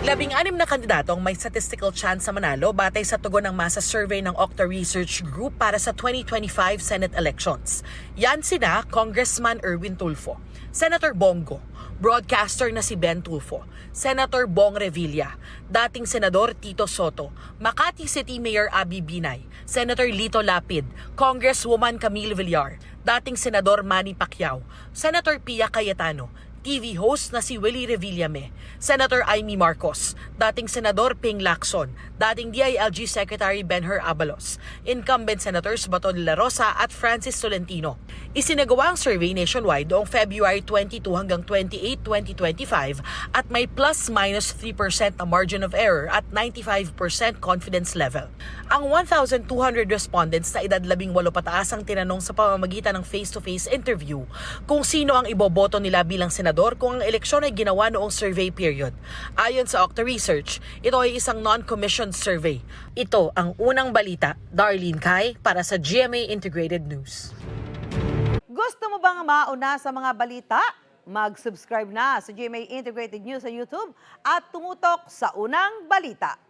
16 na kandidato ang may statistical chance sa manalo batay sa tugon ng masa survey ng Okta Research Group para sa 2025 Senate elections. Yan sina Congressman Erwin Tulfo, Senator Bongo, broadcaster na si Ben Tulfo, Senator Bong Revilla, dating Senador Tito Soto, Makati City Mayor Abby Binay, Senator Lito Lapid, Congresswoman Camille Villar, dating Senador Manny Pacquiao, Senator Pia Cayetano, TV host na si Willie Revillame, Senator Amy Marcos, dating Senador Ping Lacson, dating DILG Secretary Benher Abalos, incumbent Senators Bato de la Rosa at Francis Tolentino. Isinagawa ang survey nationwide noong February 22 hanggang 28, 2025 at may plus-minus 3% na margin of error at 95% confidence level. Ang 1,200 respondents na edad 18 pataas ang tinanong sa pamamagitan ng face-to-face interview kung sino ang iboboto nila bilang senador kung ang eleksyon ay ginawa noong survey period. Ayon sa Okta Research, ito ay isang non-commissioned survey. Ito ang unang balita. Darlene Kai para sa GMA Integrated News. Gusto mo bang mauna sa mga balita? Mag-subscribe na sa GMA Integrated News sa YouTube at tumutok sa unang balita.